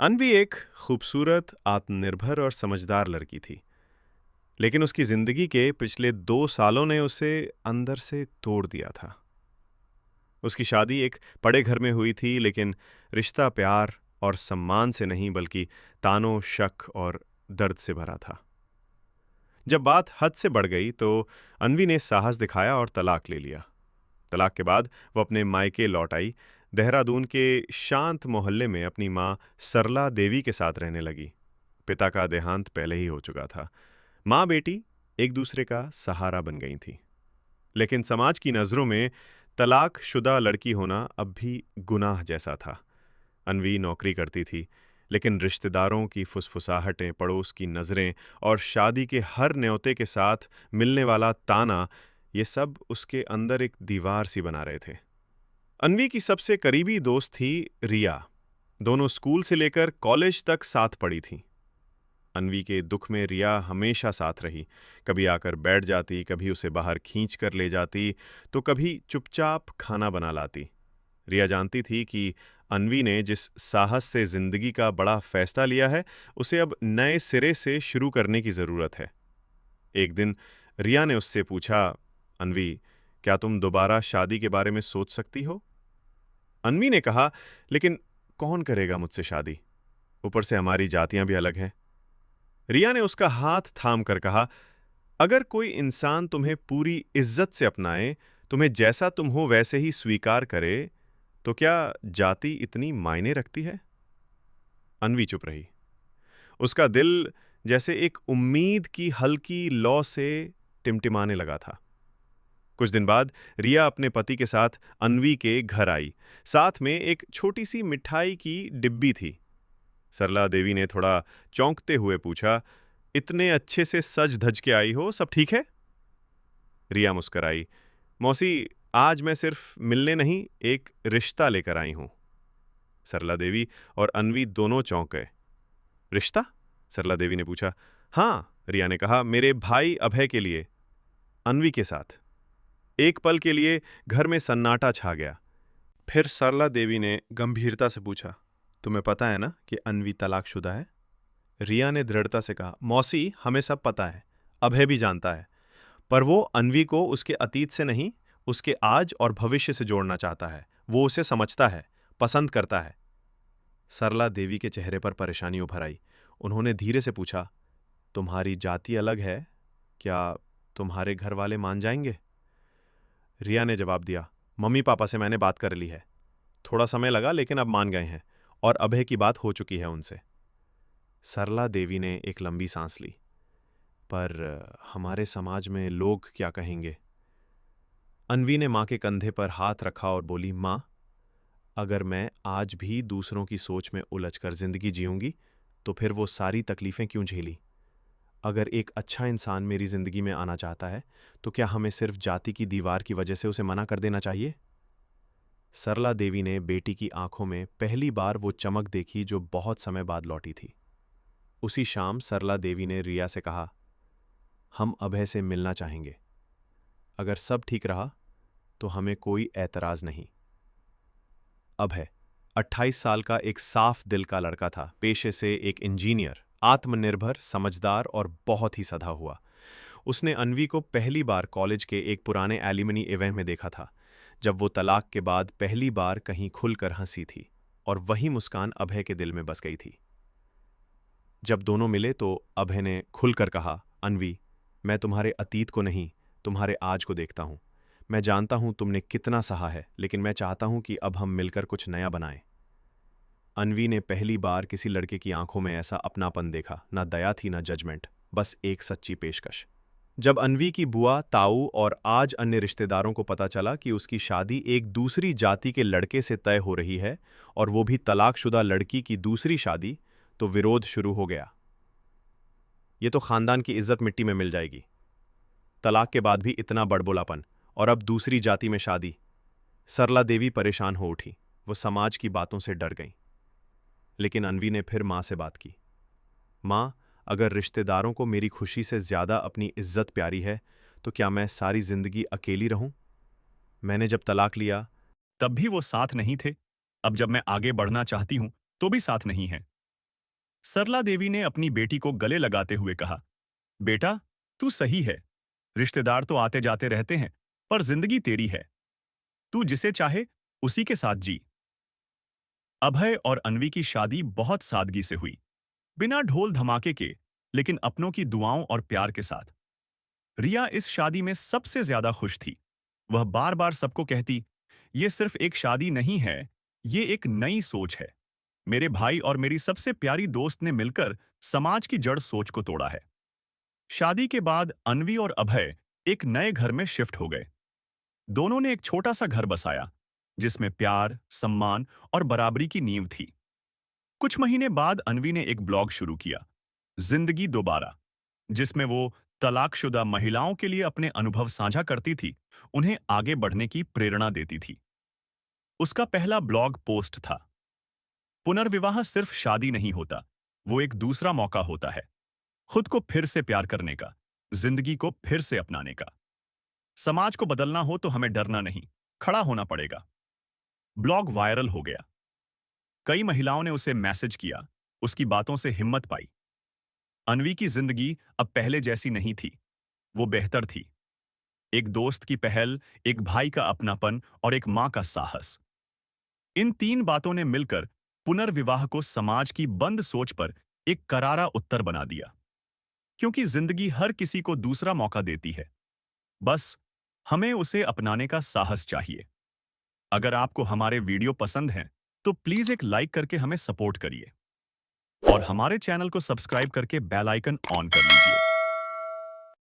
अनवी एक खूबसूरत, आत्मनिर्भर और समझदार लड़की थी। लेकिन उसकी जिंदगी के पिछले 2 सालों ने उसे अंदर से तोड़ दिया था। उसकी शादी एक बड़े घर में हुई थी, लेकिन रिश्ता प्यार और सम्मान से नहीं बल्कि तानों, शक और दर्द से भरा था। जब बात हद से बढ़ गई तो अनवी ने साहस दिखाया और तलाक ले लिया। तलाक के बाद वो अपने मायके लौट आई। देहरादून के शांत मोहल्ले में अपनी माँ सरला देवी के साथ रहने लगी। पिता का देहांत पहले ही हो चुका था। माँ बेटी एक दूसरे का सहारा बन गई थी। लेकिन समाज की नज़रों में तलाकशुदा लड़की होना अब भी गुनाह जैसा था। अनवी नौकरी करती थी, लेकिन रिश्तेदारों की फुसफुसाहटें, पड़ोस की नज़रें और शादी के हर न्योते के साथ मिलने वाला ताना, ये सब उसके अंदर एक दीवार सी बना रहे थे। अनवी की सबसे करीबी दोस्त थी रिया। दोनों स्कूल से लेकर कॉलेज तक साथ पढ़ी थीं। अनवी के दुख में रिया हमेशा साथ रही। कभी आकर बैठ जाती, कभी उसे बाहर खींच कर ले जाती, तो कभी चुपचाप खाना बना लाती। रिया जानती थी कि अनवी ने जिस साहस से जिंदगी का बड़ा फैसला लिया है, उसे अब नए सिरे से शुरू करने की जरूरत है। एक दिन रिया ने उससे पूछा, अनवी, क्या तुम दोबारा शादी के बारे में सोच सकती हो? अनवी ने कहा, लेकिन कौन करेगा मुझसे शादी? ऊपर से हमारी जातियां भी अलग हैं। रिया ने उसका हाथ थाम कर कहा, अगर कोई इंसान तुम्हें पूरी इज्जत से अपनाए, तुम्हें जैसा तुम हो वैसे ही स्वीकार करे, तो क्या जाति इतनी मायने रखती है? अनवी चुप रही। उसका दिल जैसे एक उम्मीद की हल्की लौ से टिमटिमाने लगा था। कुछ दिन बाद रिया अपने पति के साथ अनवी के घर आई। साथ में एक छोटी सी मिठाई की डिब्बी थी। सरला देवी ने थोड़ा चौंकते हुए पूछा, इतने अच्छे से सज धज के आई हो, सब ठीक है? रिया मुस्कराई, मौसी, आज मैं सिर्फ मिलने नहीं, एक रिश्ता लेकर आई हूं। सरला देवी और अनवी दोनों चौंक गए। रिश्ता? सरला देवी ने पूछा। हां, रिया ने कहा, मेरे भाई अभय के लिए। अनवी के साथ एक पल के लिए घर में सन्नाटा छा गया। फिर सरला देवी ने गंभीरता से पूछा, तुम्हें पता है ना कि अनवी तलाकशुदा है? रिया ने दृढ़ता से कहा, मौसी, हमें सब पता है, अभय भी जानता है, पर वो अनवी को उसके अतीत से नहीं, उसके आज और भविष्य से जोड़ना चाहता है। वो उसे समझता है, पसंद करता है। सरला देवी के चेहरे पर परेशानी उभर आई। उन्होंने धीरे से पूछा, तुम्हारी जाति अलग है, क्या तुम्हारे घर वाले मान जाएंगे? रिया ने जवाब दिया, मम्मी पापा से मैंने बात कर ली है। थोड़ा समय लगा, लेकिन अब मान गए हैं, और अभय की बात हो चुकी है उनसे। सरला देवी ने एक लंबी सांस ली। पर हमारे समाज में लोग क्या कहेंगे? अनवी ने मां के कंधे पर हाथ रखा और बोली, मां, अगर मैं आज भी दूसरों की सोच में उलझकर जिंदगी जीऊंगी, तो फिर वो सारी तकलीफें क्यों झेली? अगर एक अच्छा इंसान मेरी जिंदगी में आना चाहता है, तो क्या हमें सिर्फ जाति की दीवार की वजह से उसे मना कर देना चाहिए? सरला देवी ने बेटी की आंखों में पहली बार वो चमक देखी जो बहुत समय बाद लौटी थी। उसी शाम सरला देवी ने रिया से कहा, हम अभय से मिलना चाहेंगे। अगर सब ठीक रहा तो हमें कोई ऐतराज नहीं। अभय 28 साल का एक साफ दिल का लड़का था, पेशे से एक इंजीनियर, आत्मनिर्भर, समझदार और बहुत ही सधा हुआ। उसने अनवी को पहली बार कॉलेज के एक पुराने एलिमनी इवेंट में देखा था, जब वो तलाक के बाद पहली बार कहीं खुलकर हंसी थी, और वही मुस्कान अभय के दिल में बस गई थी। जब दोनों मिले तो अभय ने खुलकर कहा, अनवी, मैं तुम्हारे अतीत को नहीं, तुम्हारे आज को देखता हूं। मैं जानता हूं तुमने कितना सहा है, लेकिन मैं चाहता हूं कि अब हम मिलकर कुछ नया बनाएं। अनवी ने पहली बार किसी लड़के की आंखों में ऐसा अपनापन देखा, ना दया थी ना जजमेंट, बस एक सच्ची पेशकश। जब अनवी की बुआ, ताऊ और आज अन्य रिश्तेदारों को पता चला कि उसकी शादी एक दूसरी जाति के लड़के से तय हो रही है, और वो भी तलाकशुदा लड़की की दूसरी शादी, तो विरोध शुरू हो गया। ये तो खानदान की इज्जत मिट्टी में मिल जाएगी। तलाक के बाद भी इतना बड़बोलापन, और अब दूसरी जाति में शादी। सरला देवी परेशान हो उठी। वो समाज की बातों से डर गईं। लेकिन अनवी ने फिर मां से बात की। मां, अगर रिश्तेदारों को मेरी खुशी से ज्यादा अपनी इज्जत प्यारी है, तो क्या मैं सारी जिंदगी अकेली रहूं? मैंने जब तलाक लिया, तब भी वो साथ नहीं थे। अब जब मैं आगे बढ़ना चाहती हूँ, तो भी साथ नहीं है। सरला देवी ने अपनी बेटी को गले लगाते हुए कहा, बेटा, तू सही है। रिश्तेदार तो आते जाते रहते हैं, पर जिंदगी तेरी है। तू जिसे चाहे उसी के साथ जी। अभय और अन्वी की शादी बहुत सादगी से हुई, बिना ढोल धमाके के, लेकिन अपनों की दुआओं और प्यार के साथ। रिया इस शादी में सबसे ज्यादा खुश थी। वह बार बार सबको कहती, ये सिर्फ एक शादी नहीं है, ये एक नई सोच है। मेरे भाई और मेरी सबसे प्यारी दोस्त ने मिलकर समाज की जड़ सोच को तोड़ा है। शादी के बाद अन्वी और अभय एक नए घर में शिफ्ट हो गए। दोनों ने एक छोटा सा घर बसाया, जिसमें प्यार, सम्मान और बराबरी की नींव थी। कुछ महीने बाद अन्वी ने एक ब्लॉग शुरू किया, जिंदगी दोबारा, जिसमें वो तलाकशुदा महिलाओं के लिए अपने अनुभव साझा करती थी, उन्हें आगे बढ़ने की प्रेरणा देती थी। उसका पहला ब्लॉग पोस्ट था, पुनर्विवाह सिर्फ शादी नहीं होता, वो एक दूसरा मौका होता है, खुद को फिर से प्यार करने का, जिंदगी को फिर से अपनाने का। समाज को बदलना हो तो हमें डरना नहीं, खड़ा होना पड़ेगा। ब्लॉग वायरल हो गया। कई महिलाओं ने उसे मैसेज किया, उसकी बातों से हिम्मत पाई। अन्वी की जिंदगी अब पहले जैसी नहीं थी, वो बेहतर थी। एक दोस्त की पहल, एक भाई का अपनापन और एक मां का साहस। इन तीन बातों ने मिलकर पुनर्विवाह को समाज की बंद सोच पर एक करारा उत्तर बना दिया। क्योंकि जिंदगी हर किसी को दूसरा मौका देती है, बस हमें उसे अपनाने का साहस चाहिए। अगर आपको हमारे वीडियो पसंद हैं, तो प्लीज एक लाइक करके हमें सपोर्ट करिए और हमारे चैनल को सब्सक्राइब करके बेल आइकन ऑन कर लीजिए।